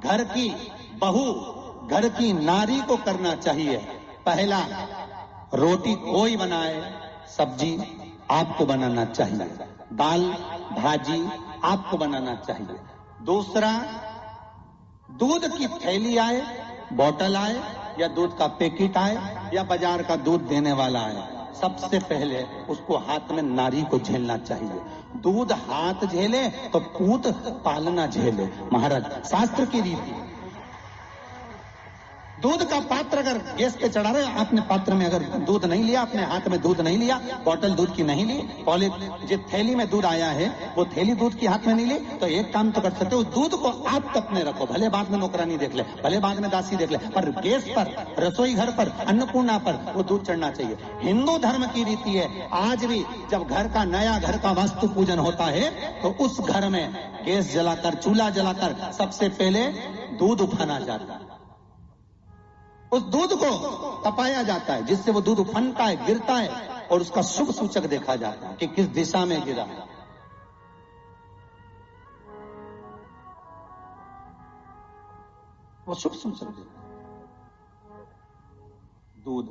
घर की बहू, घर की नारी को करना चाहिए। पहला, रोटी कोई बनाए, सब्जी आपको बनाना चाहिए, दाल भाजी आपको बनाना चाहिए। दूसरा, दूध की थैली आए, बोतल आए, या दूध का पैकेट आए, या बाजार का दूध देने वाला आए, सबसे पहले उसको हाथ में नारी को झेलना चाहिए। दूध हाथ झेले तो पूत पालना झेले। महाराज, शास्त्र की रीति। दूध का पात्र अगर गैस पे चढ़ा रहे, आपने पात्र में अगर दूध नहीं लिया, अपने हाथ में दूध नहीं लिया, बोतल दूध की नहीं ली, जो थैली में दूध आया है वो थैली दूध की हाथ में नहीं ली, तो एक काम तो कर सकते हो, दूध को आप तक में रखो, भले बाद में नौकरानी देख ले, भले बाद में दासी देख ले, पर गैस पर, रसोई घर पर, अन्नपूर्णा पर वो दूध चढ़ना चाहिए। हिंदू धर्म की रीति है, आज भी जब घर का नया घर का वास्तु पूजन होता है तो उस घर में गैस जलाकर, चूल्हा जलाकर सबसे पहले दूध उफाना जाता है। उस दूध को तपाया जाता है, जिससे वो दूध उफनता है, गिरता है, और उसका शुभ सूचक देखा जाता है कि किस दिशा में गिरा है। वो शुभ सूचक देता है। दूध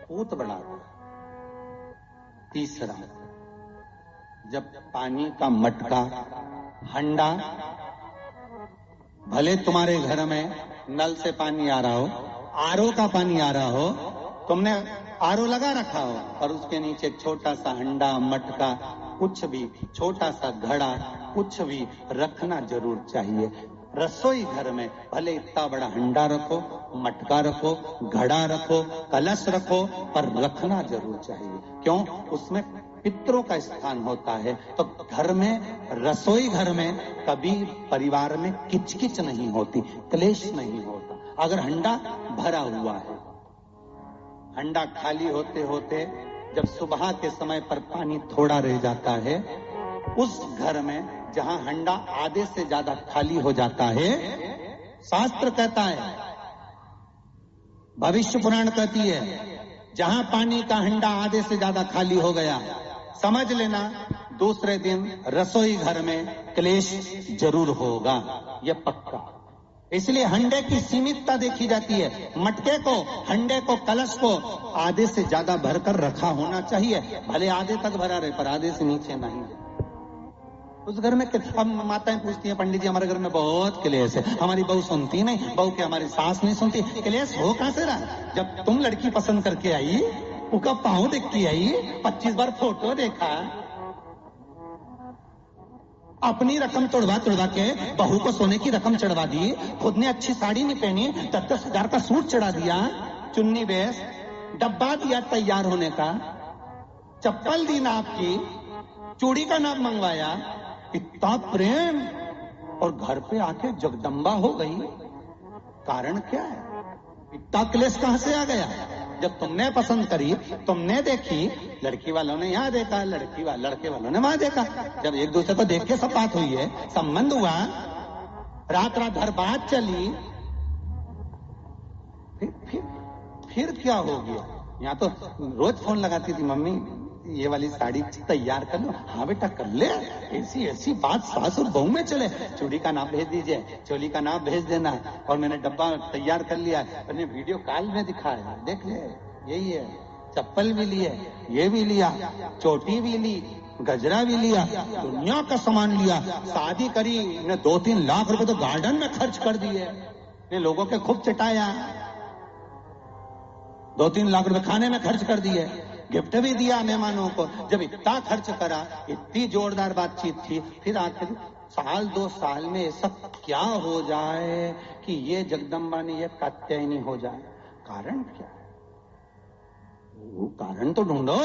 पूत बढ़ाता है। तीसरा, जब पानी का मटका, हंडा, भले तुम्हारे घर में नल से पानी आ रहा हो, आरओ का पानी आ रहा हो, तुमने आरओ लगा रखा हो, और उसके नीचे छोटा सा हंडा, मटका, कुछ भी, छोटा सा घड़ा, कुछ भी रखना जरूर चाहिए। रसोई घर में भले इतना बड़ा हंडा रखो, मटका रखो, घड़ा रखो, कलश रखो, पर रखना जरूर चाहिए। क्यों? उसमें पितरों का स्थान होता है। तो घर में, रसोई घर में कभी परिवार में किचकिच नहीं होती, क्लेश नहीं होता। अगर हंडा भरा हुआ है, हंडा खाली होते होते जब सुबह के समय पर पानी थोड़ा रह जाता है, उस घर में जहां हंडा आधे से ज्यादा खाली हो जाता है, शास्त्र कहता है, भविष्य पुराण कहती है, जहां पानी का हंडा आधे से ज्यादा खाली हो गया, समझ लेना दूसरे दिन रसोई घर में क्लेश जरूर होगा, यह पक्का। इसलिए हंडे की सीमितता देखी जाती है। मटके को, हंडे को, कलश को आधे से ज्यादा भरकर रखा होना चाहिए, भले आधे तक भरा रहे पर आधे से नीचे नहीं। उस घर में अब माताएं पूछती हैं, पंडित जी हमारे घर में बहुत क्लेश है, हमारी बहू सुनती नहीं, बहू के हमारी सास नहीं सुनती। क्लेश हो कहां से रहा? जब तुम लड़की पसंद करके आई, उसका पाँव देख के आई, 25 बार फोटो देखा, अपनी रकम तोड़वा के बहू को सोने की रकम चढ़वा दी, खुद ने अच्छी साड़ी नहीं पहनी, 10-10 हजार का सूट चढ़ा दिया, चुन्नी बेस, डब्बा दिया तैयार होने का, चप्पल दी नाप की, चूड़ी का नाप मंगवाया, इतना प्रेम, और घर पे आके जगदम्बा हो गई। कारण क्या है? इतना क्लेश कहां से आ गया? जब तुमने पसंद करी, तुमने देखी, लड़की वालों ने यहाँ देखा, लड़के वालों ने वहां देखा, जब एक दूसरे को देख के सब बात हुई है, संबंध हुआ, रात भर बात चली, फिर क्या हो गया? यहाँ तो रोज फोन लगाती थी, मम्मी ये वाली साड़ी तैयार कर लो। हाँ बेटा कर ले, ऐसी बात सास और बहू में चले। चूड़ी का नाप भेज दीजिए, चोली का नाप भेज देना, और मैंने डब्बा तैयार कर लिया, मैंने वीडियो कॉल में दिखाया, देख ले, यही है। चप्पल भी लिए, ये भी लिया, चोटी भी ली, गजरा भी लिया, दुनिया का सामान लिया, शादी करी ने 2-3 लाख रुपए तो गार्डन में खर्च कर दिए, ने लोगों के खूब चटाया, 2-3 लाख रुपए खाने में खर्च कर दिए, गिफ्ट भी दिया मेहमानों को। जब इतना खर्च करा, इतनी जोरदार बातचीत थी, फिर आखिर 1-2 साल में ऐसा क्या हो जाए कि ये जगदम्बा ने ये कात्यायनी हो जाए? कारण क्या है? वो कारण तो ढूंढो।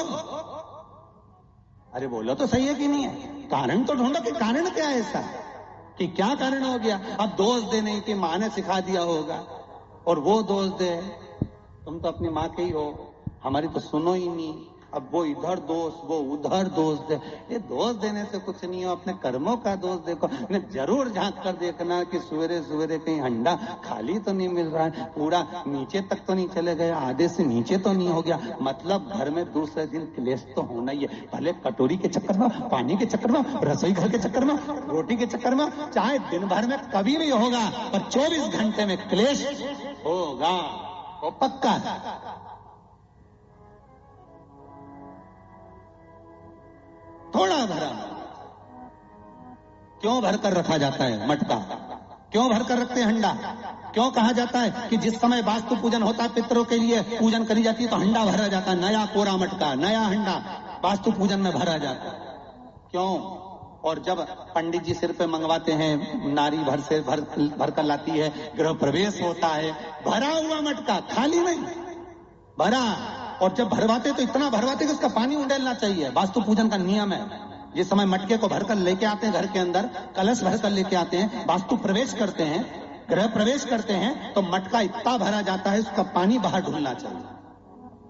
अरे बोलो तो सही है कि नहीं है? कारण तो ढूंढो कि कारण क्या है ऐसा, कि क्या कारण हो गया? अब दोष दे नहीं कि माँ ने सिखा दिया होगा, और वो दोष दे तुम तो अपनी माँ के ही हो, हमारी तो सुनो ही नहीं, अब वो इधर दोष, वो उधर दोष दे। ये दोष देने से कुछ नहीं हो, अपने कर्मों का दोष देखो। ने जरूर झांक कर देखना कि सवेरे सवेरे कहीं हंडा खाली तो नहीं मिल रहा है, पूरा नीचे तक तो नहीं चले गए, आधे से नीचे तो नहीं हो गया। मतलब घर में दूसरे दिन क्लेश तो होना ही है, भले कटोरी के चक्कर में, पानी के चक्कर में, रसोई घर के चक्कर में, रोटी के चक्कर में, चाहे दिन भर में कभी भी होगा, पर 24 घंटे में क्लेश होगा, वो पक्का है। थोड़ा भरा क्यों भर कर रखा जाता है मटका, क्यों भर कर रखते हैं हंडा? क्यों कहा जाता है कि जिस समय वास्तु पूजन होता है, पितरों के लिए पूजन करी जाती है, तो हंडा भरा जाता है, नया कोरा मटका, नया हंडा वास्तु पूजन में भरा जाता है। क्यों? और जब पंडित जी सिर पे मंगवाते हैं, नारी भर कर लाती है, गृह प्रवेश होता है, भरा हुआ मटका, खाली नहीं, भरा। और जब भरवाते तो इतना भरवाते कि उसका पानी उंडेलना चाहिए, वास्तु पूजन का नियम है। जिस समय मटके को भरकर लेके आते हैं घर के अंदर, कलश भरकर लेके आते हैं, वास्तु प्रवेश करते हैं, गृह प्रवेश करते हैं, तो मटका इतना भरा जाता है, उसका पानी बाहर ढुलना चाहिए।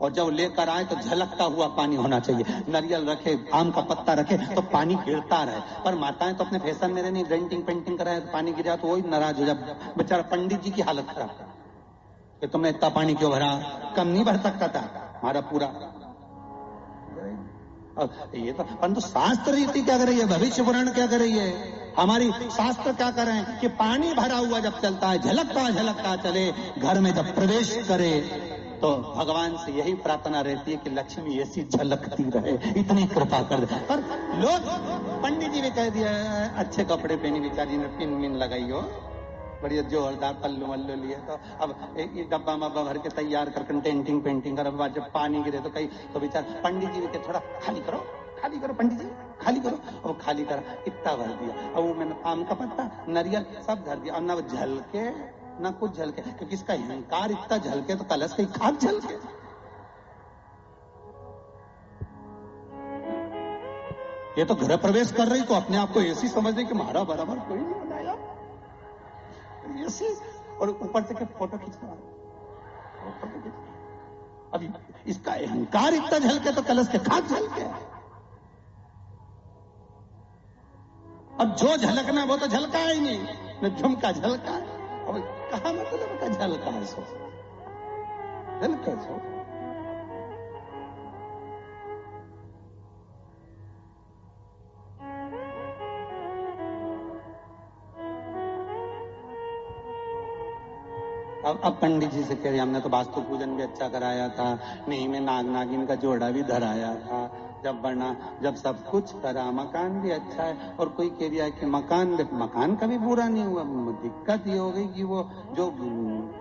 और जब लेकर आए तो झलकता हुआ पानी होना चाहिए। नारियल रखे, आम का पत्ता रखे तो पानी गिरता रहे। पर माताएं तो अपने फैशन में नहीं, डेंटिंग पेंटिंग कराए तो पानी गिर जाए तो वही नाराज हो जाए। बेचारा पंडित जी की हालत खराब कि तुमने इतना पानी क्यों भरा, कम नहीं भर सकता था हमारा पूरा। ये तो परंतु शास्त्र रीति क्या कर रही है, भविष्य पुराण क्या कर रही है, हमारी शास्त्र क्या कर रहे हैं कि पानी भरा हुआ जब चलता है, झलकता झलकता चले, घर में जब प्रवेश करे तो भगवान से यही प्रार्थना रहती है कि लक्ष्मी ऐसी झलकती रहे, इतनी कृपा कर दे। पर लोग, पंडित जी ने कह दिया अच्छे कपड़े पहनी बेचारी ने, पिन मिन लगाई हो, बढ़िया जोरदार पल्लू वल्लू लिए, तो अब एक डब्बा मब्बा भर के तैयार कर, डेंटिंग पेंटिंग कर, अब जब पानी गिरे तो कहीं तो बेचार पंडित जी ने थोड़ा खाली करो पंडित जी, खाली करो। और खाली करा, इतना भर दिया। और वो मैंने आम का पत्ता, नारियल सब धर दिया, और ना वो झलके ना कुछ झलके, क्योंकि इसका अहंकार इतना झलके तो कलश कहीं खाक झलके। ये तो गृह प्रवेश कर रही तो अपने आप को ऐसी समझ रही कि हमारा बराबर कोई नहीं बनाया, ऐसी। और ऊपर से फोटो खींचना, अब इसका अहंकार इतना झलके तो कलश के खाक झलके। अब जो झलकना वो तो झलका ही नहीं, न झुमका झलका, और कहा मतलब का झलका है, सो झलके सो। अब पंडित जी से कह रही, हमने तो वास्तु पूजन भी अच्छा कराया था, नहीं में नाग नागिन का जोड़ा भी धराया था, जब बना, जब सब कुछ करा, मकान भी अच्छा है। और कोई कह दिया कि मकान का भी बुरा नहीं हुआ, दिक्कत ये हो गई कि वो जो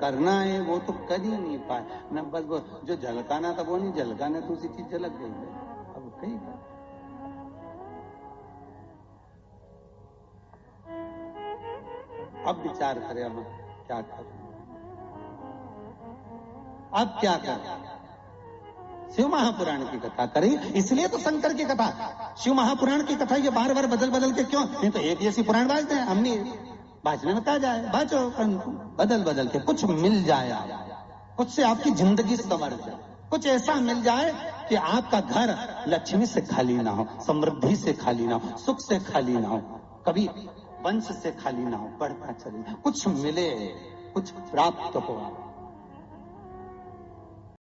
करना है वो तो कर ही नहीं पाए न, बस वो जो झलकाना था वो नहीं झलकाना, दूसरी चीज झलक गई है। अब कहीं अब विचार करें, अब क्या करें, अब क्या करें? शिव महापुराण की कथा करी, इसलिए तो शंकर की कथा, शिव महापुराण की कथा ये बार बार बदल बदल के क्यों, नहीं तो एक जैसी पुराण बाजते हैं, हमने बाजने में कहा जाए बाजो, बदल बदल के कुछ मिल जाए, कुछ से आपकी जिंदगी संवर जाए, कुछ ऐसा मिल जाए कि आपका घर लक्ष्मी से खाली ना हो, समृद्धि से खाली ना हो, सुख से खाली ना हो, कभी वंश से खाली ना हो, बढ़ता चले, कुछ मिले, कुछ प्राप्त हो।